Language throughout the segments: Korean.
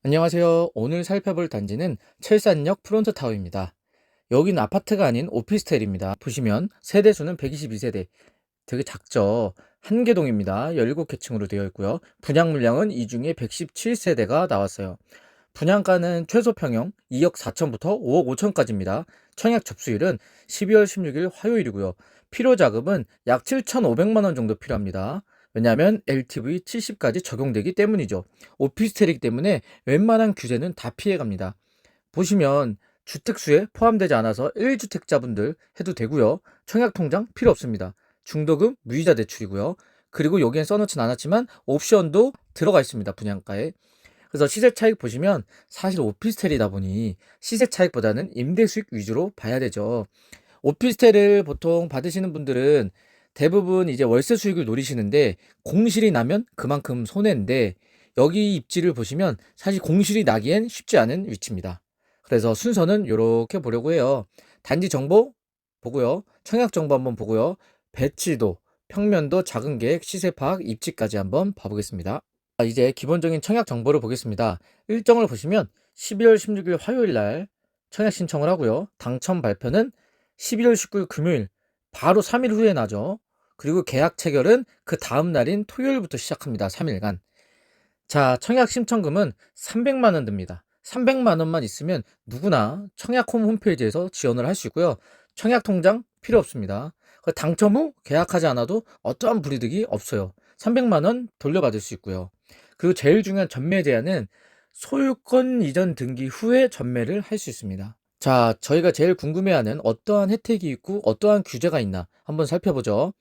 안녕하세요. 오늘 살펴볼 단지는 철산역 프론트타워입니다. 여기는 아파트가 아닌 오피스텔입니다. 보시면 세대수는 122세대, 되게 작죠. 한 개 동입니다. 17개층으로 되어 있고요. 분양 물량은 이 중에 117세대가 나왔어요. 분양가는 최소 평형 2억 4천부터 5억 5천까지입니다. 청약 접수일은 12월 16일 화요일이고요. 필요 자금은 약 7,500만 원 정도 필요합니다. 왜냐하면 LTV 70까지 적용되기 때문이죠. 오피스텔이기 때문에 웬만한 규제는 다 피해갑니다. 보시면 주택수에 포함되지 않아서 1주택자분들 해도 되고요. 청약통장 필요 없습니다. 중도금 무이자 대출이고요. 그리고 여기엔 써놓진 않았지만 옵션도 들어가 있습니다. 분양가에. 그래서 시세 차익 보시면 사실 오피스텔이다 보니 시세 차익보다는 임대 수익 위주로 봐야 되죠. 오피스텔을 보통 받으시는 분들은 대부분 이제 월세 수익을 노리시는데 공실이 나면 그만큼 손해인데 여기 입지를 보시면 사실 공실이 나기엔 쉽지 않은 위치입니다. 그래서 순서는 이렇게 보려고 해요. 단지 정보 보고요. 청약 정보 한번 보고요. 배치도, 평면도, 작은 계획, 시세 파악, 입지까지 한번 봐보겠습니다. 이제 기본적인 청약 정보를 보겠습니다. 일정을 보시면 12월 16일 화요일 날 청약 신청을 하고요. 당첨 발표는 11월 19일 금요일, 바로 3일 후에 나죠. 그리고 계약 체결은 그 다음 날인 토요일부터 시작합니다. 3일간. 자, 청약 신청금은 300만 원 듭니다. 300만 원만 있으면 누구나 청약홈 홈페이지에서 지원을 할 수 있고요. 청약 통장 필요 없습니다. 당첨 후 계약하지 않아도 어떠한 불이득이 없어요. 300만 원 돌려받을 수 있고요. 그리고 제일 중요한 전매 제한은 소유권 이전 등기 후에 전매를 할 수 있습니다. 자, 저희가 제일 궁금해하는 어떠한 혜택이 있고 어떠한 규제가 있나 한번 살펴보죠.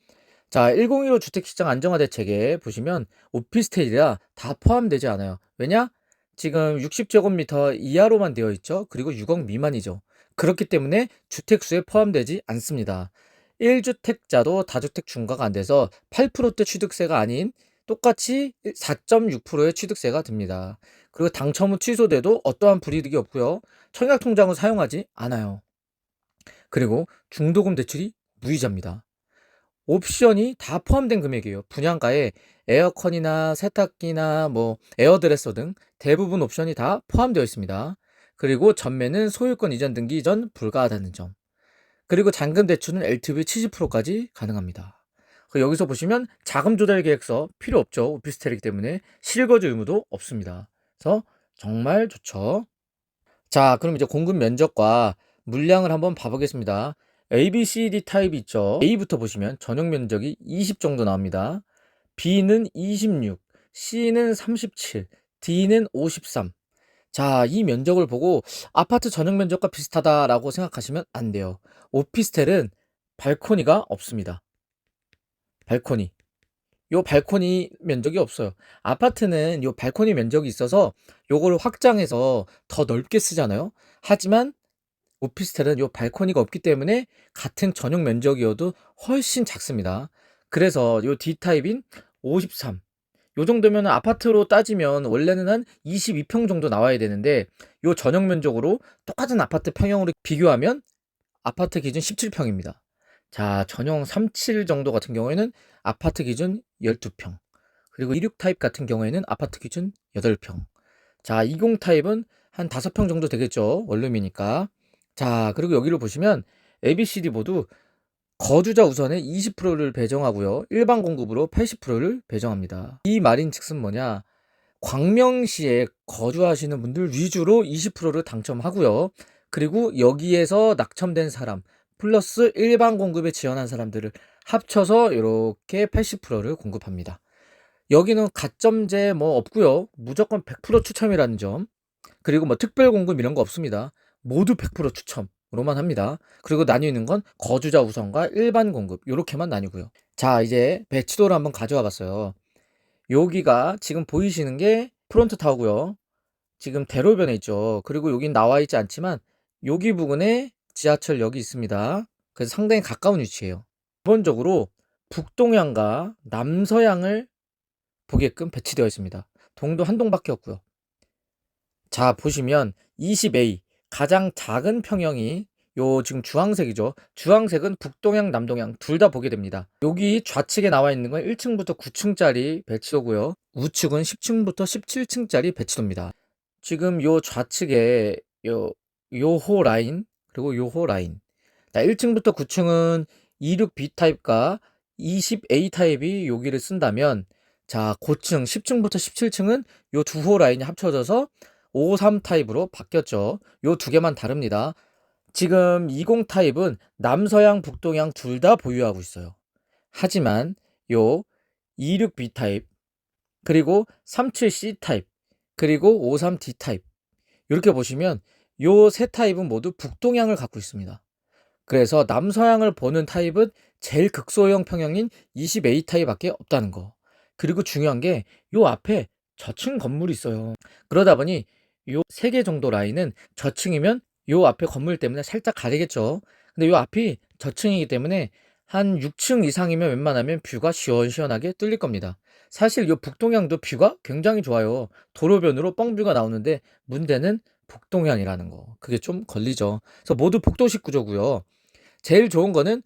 자, 1015 주택시장 안정화 대책에 보시면 오피스텔이라 다 포함되지 않아요. 왜냐? 지금 60제곱미터 이하로만 되어 있죠. 그리고 6억 미만이죠. 그렇기 때문에 주택수에 포함되지 않습니다. 1주택자도 다주택 중과가 안 돼서 8%대 취득세가 아닌 똑같이 4.6%의 취득세가 듭니다. 그리고 당첨 후 취소돼도 어떠한 불이득이 없고요. 청약통장을 사용하지 않아요. 그리고 중도금 대출이 무이자입니다. 옵션이 다 포함된 금액이에요. 분양가에 에어컨이나 세탁기나 뭐 에어드레서 등 대부분 옵션이 다 포함되어 있습니다. 그리고 전매는 소유권 이전 등기 전 불가하다는 점. 그리고 잔금 대출은 LTV 70%까지 가능합니다. 여기서 보시면 자금 조달 계획서 필요 없죠. 오피스텔이기 때문에 실거주 의무도 없습니다. 그래서 정말 좋죠. 자, 그럼 이제 공급 면적과 물량을 한번 봐보겠습니다. A, B, C, D 타입이 있죠. A부터 보시면 전용 면적이 20 정도 나옵니다. B는 26, C는 37, D는 53. 자, 이 면적을 보고 아파트 전용 면적과 비슷하다라고 생각하시면 안 돼요. 오피스텔은 발코니가 없습니다. 발코니. 요 발코니 면적이 없어요. 아파트는 요 발코니 면적이 있어서 요거를 확장해서 더 넓게 쓰잖아요. 하지만 오피스텔은 요 발코니가 없기 때문에 같은 전용 면적이어도 훨씬 작습니다. 그래서 요 D타입인 53. 요 정도면 아파트로 따지면 원래는 한 22평 정도 나와야 되는데 요 전용 면적으로 똑같은 아파트 평형으로 비교하면 아파트 기준 17평입니다. 자, 전용 37 정도 같은 경우에는 아파트 기준 12평. 그리고 26 타입 같은 경우에는 아파트 기준 8평. 자, 20 타입은 한 5평 정도 되겠죠. 원룸이니까. 자, 그리고 여기를 보시면 ABCD 모두 거주자 우선에 20%를 배정하고요. 일반 공급으로 80%를 배정합니다. 이 말인즉슨 뭐냐? 광명시에 거주하시는 분들 위주로 20%를 당첨하고요. 그리고 여기에서 낙첨된 사람 플러스 일반 공급에 지원한 사람들을 합쳐서 이렇게 80%를 공급합니다. 여기는 가점제 뭐 없고요. 무조건 100% 추첨이라는 점. 그리고 뭐 특별 공급 이런 거 없습니다. 모두 100% 추첨으로만 합니다. 그리고 나뉘는 건 거주자 우선과 일반 공급 이렇게만 나뉘고요. 자, 이제 배치도를 한번 가져와 봤어요. 여기가 지금 보이시는 게 프론트 타워고요. 지금 대로변에 있죠. 그리고 여긴 나와 있지 않지만 여기 부근에 지하철역이 있습니다. 그래서 상당히 가까운 위치예요. 기본적으로 북동향과 남서향을 보게끔 배치되어 있습니다. 동도 한 동밖에 없고요. 자, 보시면 20A 가장 작은 평형이 요 지금 주황색이죠. 주황색은 북동향, 남동향 둘 다 보게 됩니다. 여기 좌측에 나와 있는 건 1층부터 9층짜리 배치도고요. 우측은 10층부터 17층짜리 배치도입니다. 지금 요 좌측에 요호 라인, 그리고 요호 라인. 자, 1층부터 9층은 26B 타입과 20A 타입이 여기를 쓴다면, 자, 고층 10층부터 17층은 요 두 호 라인이 합쳐져서 53 타입으로 바뀌었죠. 요 두 개만 다릅니다. 지금 20 타입은 남서양, 북동양 둘 다 보유하고 있어요. 하지만 요 26B 타입, 그리고 37C 타입, 그리고 53D 타입, 이렇게 보시면 요 세 타입은 모두 북동양을 갖고 있습니다. 그래서 남서양을 보는 타입은 제일 극소형 평형인 20A 타입밖에 없다는 거. 그리고 중요한 게 요 앞에 저층 건물이 있어요. 그러다 보니 요 세 개 정도 라인은 저층이면 요 앞에 건물 때문에 살짝 가리겠죠. 근데 요 앞이 저층이기 때문에 한 6층 이상이면 웬만하면 뷰가 시원시원하게 뚫릴 겁니다. 사실 요 북동향도 뷰가 굉장히 좋아요. 도로변으로 뻥뷰가 나오는데 문제는 북동향이라는 거. 그게 좀 걸리죠. 그래서 모두 복도식 구조고요. 제일 좋은 거는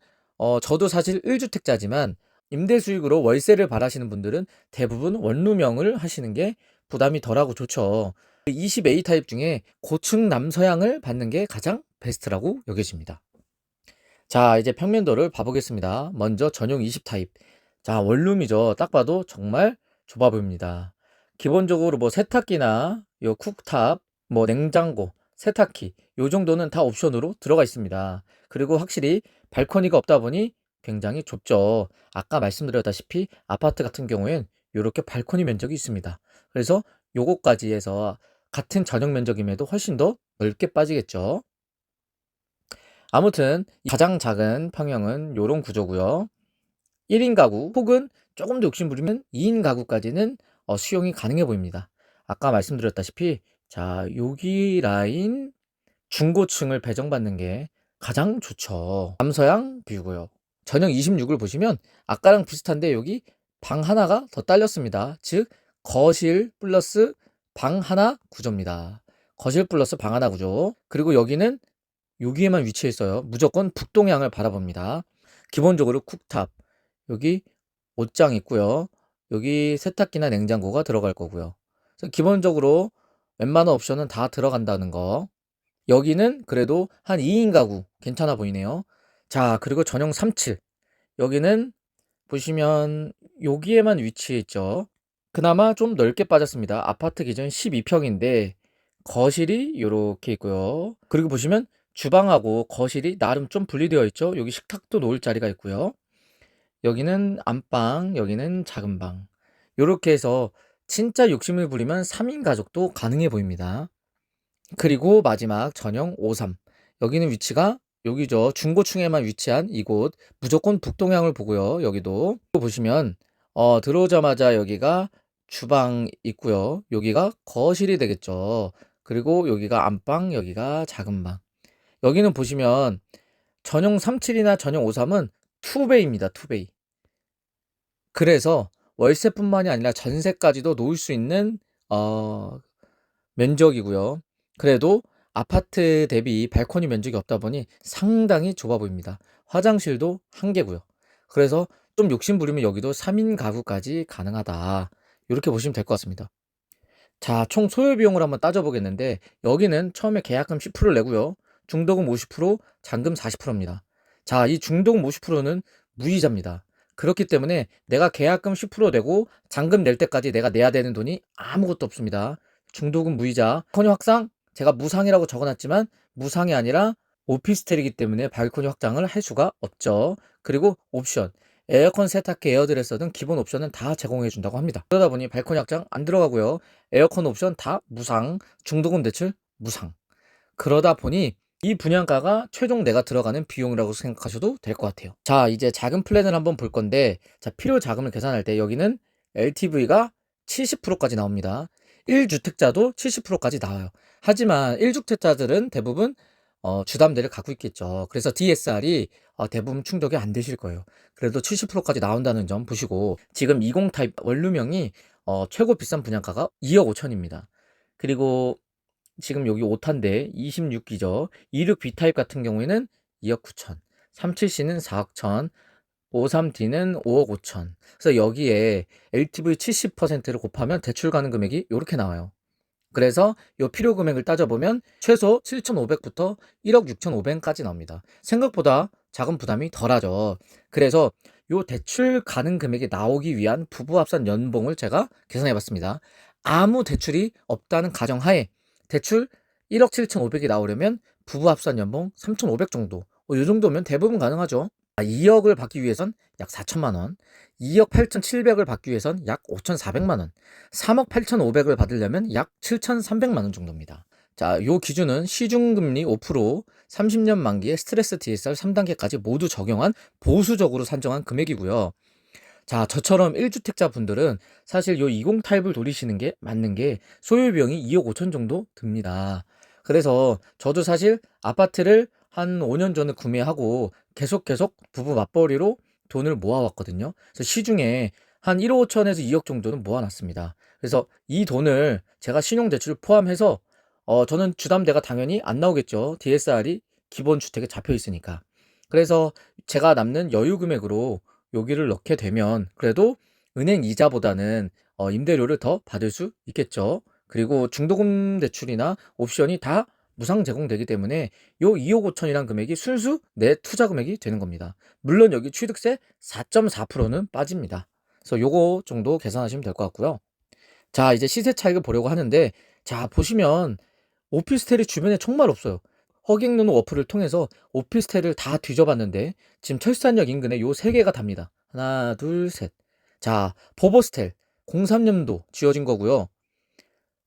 저도 사실 1주택자지만 임대 수익으로 월세를 바라시는 분들은 대부분 원룸형을 하시는 게 부담이 덜하고 좋죠. 20A 타입 중에 고층 남서향을 받는 게 가장 베스트라고 여겨집니다. 자, 이제 평면도를 봐보겠습니다. 먼저 전용 20 타입. 자, 원룸이죠. 딱 봐도 정말 좁아 보입니다. 기본적으로 뭐 세탁기나 요 쿡탑, 뭐 냉장고, 세탁기 요 정도는 다 옵션으로 들어가 있습니다. 그리고 확실히 발코니가 없다 보니 굉장히 좁죠. 아까 말씀드렸다시피 아파트 같은 경우엔 이렇게 발코니 면적이 있습니다. 그래서 요거까지 해서 같은 전용 면적임에도 훨씬 더 넓게 빠지겠죠. 아무튼 가장 작은 평형은 요런 구조고요. 1인 가구 혹은 조금 더 욕심 부리면 2인 가구까지는 수용이 가능해 보입니다. 아까 말씀드렸다시피 자, 여기 라인 중고층을 배정받는 게 가장 좋죠. 남서양 뷰고요. 전용 26을 보시면 아까랑 비슷한데 여기 방 하나가 더 딸렸습니다. 즉 거실 플러스 방 하나 구조입니다. 거실 플러스 방 하나 구조. 그리고 여기는 여기에만 위치해 있어요. 무조건 북동향을 바라봅니다. 기본적으로 쿡탑, 여기 옷장 있고요. 여기 세탁기나 냉장고가 들어갈 거고요. 그래서 기본적으로 웬만한 옵션은 다 들어간다는 거. 여기는 그래도 한 2인 가구 괜찮아 보이네요. 자, 그리고 전용 37. 여기는 보시면 여기에만 위치해 있죠. 그나마 좀 넓게 빠졌습니다. 아파트 기준 12평인데 거실이 이렇게 있고요. 그리고 보시면 주방하고 거실이 나름 좀 분리되어 있죠. 여기 식탁도 놓을 자리가 있고요. 여기는 안방, 여기는 작은 방. 이렇게 해서 진짜 욕심을 부리면 3인 가족도 가능해 보입니다. 그리고 마지막 전용 53. 여기는 위치가 여기죠. 중고층에만 위치한 이곳. 무조건 북동향을 보고요. 여기도 보시면 들어오자마자 여기가 주방 있고요. 여기가 거실이 되겠죠. 그리고 여기가 안방, 여기가 작은 방. 여기는 보시면 전용 37이나 전용 53은 투베이입니다. 투베이. 그래서 월세뿐만이 아니라 전세까지도 놓을 수 있는 어, 면적이고요. 그래도 아파트 대비 발코니 면적이 없다 보니 상당히 좁아 보입니다. 화장실도 한 개고요. 그래서 좀 욕심 부리면 여기도 3인 가구까지 가능하다. 이렇게 보시면 될 것 같습니다. 자, 총 소요 비용을 한번 따져보겠는데 여기는 처음에 계약금 10%를 내고요. 중도금 50%, 잔금 40%입니다. 자, 이 중도금 50%는 무이자입니다. 그렇기 때문에 내가 계약금 10% 내고 잔금 낼 때까지 내가 내야 되는 돈이 아무것도 없습니다. 중도금 무이자. 발코니 확장 제가 무상이라고 적어놨지만 무상이 아니라 오피스텔이기 때문에 발코니 확장을 할 수가 없죠. 그리고 옵션. 에어컨, 세탁기, 에어드레서 등 기본 옵션은 다 제공해 준다고 합니다. 그러다 보니 발코니 확장 안 들어가고요. 에어컨 옵션 다 무상, 중도금 대출 무상. 그러다 보니 이 분양가가 최종 내가 들어가는 비용이라고 생각하셔도 될 것 같아요. 자, 이제 자금 플랜을 한번 볼 건데, 자, 필요 자금을 계산할 때 여기는 LTV가 70%까지 나옵니다. 1주택자도 70%까지 나와요. 하지만 1주택자들은 대부분 주담대를 갖고 있겠죠. 그래서 DSR이 대부분 충족이 안 되실 거예요. 그래도 70%까지 나온다는 점 보시고, 지금 20 타입 원룸형이 최고 비싼 분양가가 2억 5천입니다. 그리고 지금 여기 5탄데 26기죠. 26 B타입 같은 경우에는 2억 9천, 37C는 4억 천, 53D는 5억 5천. 그래서 여기에 LTV 70%를 곱하면 대출 가능 금액이 이렇게 나와요. 그래서 요 필요 금액을 따져보면 최소 7,500부터 1억 6,500까지 나옵니다. 생각보다 자금 부담이 덜하죠. 그래서 요 대출 가능 금액이 나오기 위한 부부 합산 연봉을 제가 계산해 봤습니다. 아무 대출이 없다는 가정하에 대출 1억 7,500이 나오려면 부부 합산 연봉 3,500 정도. 요 정도면 대부분 가능하죠. 2억을 받기 위해선 약 4천만 원, 2억 8,700을 받기 위해선 약 5,400만 원, 3억 8,500을 받으려면 약 7,300만 원 정도입니다. 자, 요 기준은 시중금리 5%, 30년 만기에 스트레스 DSR 3단계까지 모두 적용한 보수적으로 산정한 금액이고요. 자, 저처럼 1주택자 분들은 사실 요 20 타입을 노리시는 게 맞는 게 소요 비용이 2억 5천 정도 듭니다. 그래서 저도 사실 아파트를 한 5년 전에 구매하고 계속 부부 맞벌이로 돈을 모아왔거든요. 그래서 시중에 한 1억 5천에서 2억 정도는 모아놨습니다. 그래서 이 돈을 제가 신용대출 포함해서 저는 주담대가 당연히 안 나오겠죠. DSR이 기본 주택에 잡혀 있으니까. 그래서 제가 남는 여유 금액으로 여기를 넣게 되면 그래도 은행 이자보다는 임대료를 더 받을 수 있겠죠. 그리고 중도금 대출이나 옵션이 다 무상 제공되기 때문에 요 2억 5천이란 금액이 순수 내 투자 금액이 되는 겁니다. 물론 여기 취득세 4.4%는 빠집니다. 그래서 요거 정도 계산하시면 될 것 같고요. 자, 이제 시세 차익을 보려고 하는데, 자, 보시면 오피스텔이 주변에 정말 없어요. 허갱노노 어플을 통해서 오피스텔을 다 뒤져봤는데 지금 철산역 인근에 요 세 개가 답니다. 하나, 둘, 셋. 자, 보보스텔 03년도 지어진 거고요.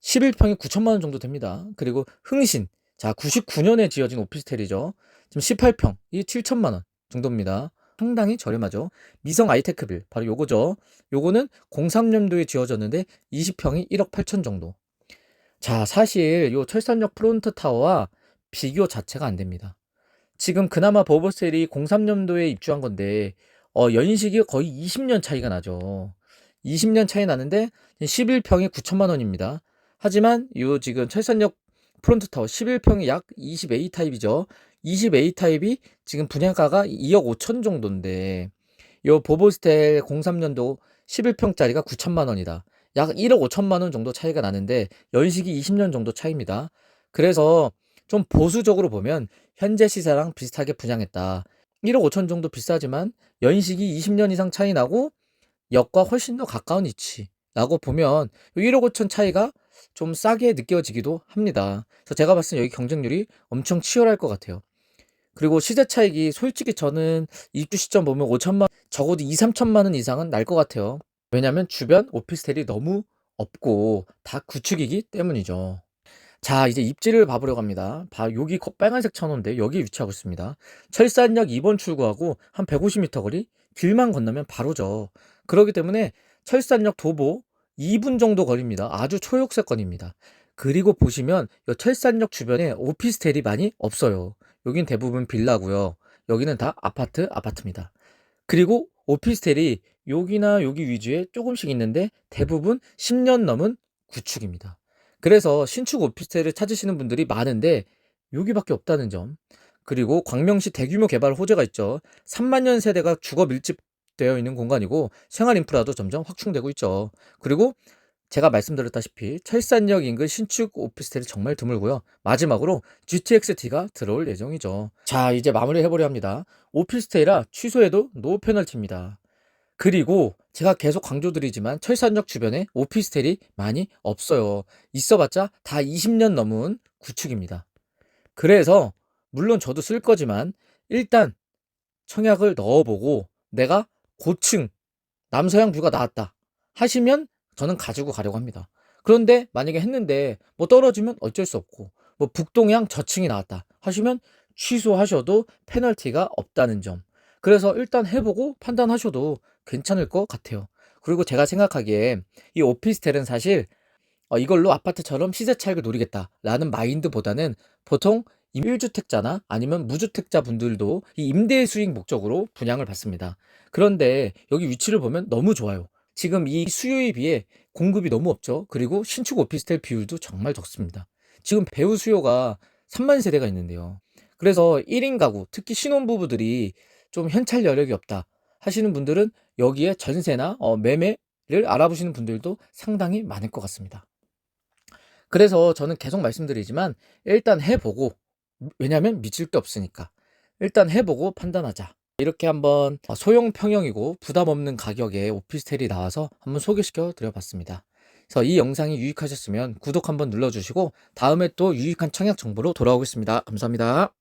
11평이 9천만 원 정도 됩니다. 그리고 흥신, 자, 99년에 지어진 오피스텔이죠. 지금 18평, 이 7천만 원 정도입니다. 상당히 저렴하죠. 미성 아이테크빌, 바로 요거죠. 요거는 03년도에 지어졌는데 20평이 1억 8천 정도. 자, 사실 요 철산역 프론트 타워와 비교 자체가 안 됩니다. 지금 그나마 버버셀이 03년도에 입주한 건데 연식이 거의 20년 차이가 나죠. 20년 차이 나는데 11평이 9천만 원입니다. 하지만 요 지금 철산역 프론트 타워 11평이 약 20A 타입이죠. 20A 타입이 지금 분양가가 2억 5천 정도인데 요 보보스텔 03년도 11평짜리가 9천만 원이다. 약 1억 5천만 원 정도 차이가 나는데 연식이 20년 정도 차이입니다. 그래서 좀 보수적으로 보면 현재 시세랑 비슷하게 분양했다. 1억 5천 정도 비싸지만 연식이 20년 이상 차이 나고 역과 훨씬 더 가까운 위치라고 보면 1억 5천 차이가 좀 싸게 느껴지기도 합니다. 그래서 제가 봤을 때 여기 경쟁률이 엄청 치열할 것 같아요. 그리고 시세 차익이 솔직히 저는 입주 시점 보면 5천만 원, 적어도 2, 3천만 원 이상은 날 것 같아요. 왜냐면 주변 오피스텔이 너무 없고 다 구축이기 때문이죠. 자, 이제 입지를 봐보려고 합니다. 여기 빨간색 천호인데 여기 위치하고 있습니다. 철산역 2번 출구하고 한 150m 거리, 길만 건너면 바로죠. 그렇기 때문에 철산역 도보 2분 정도 거리입니다. 아주 초역세권입니다. 그리고 보시면 이 철산역 주변에 오피스텔이 많이 없어요. 여긴 대부분 빌라고요. 여기는 다 아파트입니다. 그리고 오피스텔이 여기나 여기 위주에 조금씩 있는데 대부분 10년 넘은 구축입니다. 그래서 신축 오피스텔을 찾으시는 분들이 많은데 여기밖에 없다는 점. 그리고 광명시 대규모 개발 호재가 있죠. 3만 년 세대가 주거 밀집되어 있는 공간이고 생활 인프라도 점점 확충되고 있죠. 그리고 제가 말씀드렸다시피 철산역 인근 신축 오피스텔이 정말 드물고요. 마지막으로 GTX-T가 들어올 예정이죠. 자, 이제 마무리 해보려 합니다. 오피스텔이라 취소해도 노 페널티입니다. 그리고 제가 계속 강조드리지만 철산역 주변에 오피스텔이 많이 없어요. 있어봤자 다 20년 넘은 구축입니다. 그래서 물론 저도 쓸 거지만 일단 청약을 넣어보고 내가 고층 남서양 뷰가 나왔다 하시면 저는 가지고 가려고 합니다. 그런데 만약에 했는데 뭐 떨어지면 어쩔 수 없고 뭐 북동향 저층이 나왔다 하시면 취소하셔도 페널티가 없다는 점. 그래서 일단 해보고 판단하셔도 괜찮을 것 같아요. 그리고 제가 생각하기에 이 오피스텔은 사실 이걸로 아파트처럼 시세 차익을 노리겠다라는 마인드보다는 보통 1주택자나 아니면 무주택자 분들도 이 임대 수익 목적으로 분양을 받습니다. 그런데 여기 위치를 보면 너무 좋아요. 지금 이 수요에 비해 공급이 너무 없죠. 그리고 신축 오피스텔 비율도 정말 적습니다. 지금 배우 수요가 3만 세대가 있는데요. 그래서 1인 가구, 특히 신혼부부들이 좀 현찰 여력이 없다 하시는 분들은 여기에 전세나 매매를 알아보시는 분들도 상당히 많을 것 같습니다. 그래서 저는 계속 말씀드리지만 일단 해보고, 왜냐면 미칠 게 없으니까. 일단 해보고 판단하자. 이렇게 한번 소형 평형이고 부담 없는 가격에 오피스텔이 나와서 한번 소개시켜 드려봤습니다. 그래서 이 영상이 유익하셨으면 구독 한번 눌러주시고 다음에 또 유익한 청약 정보로 돌아오겠습니다. 감사합니다.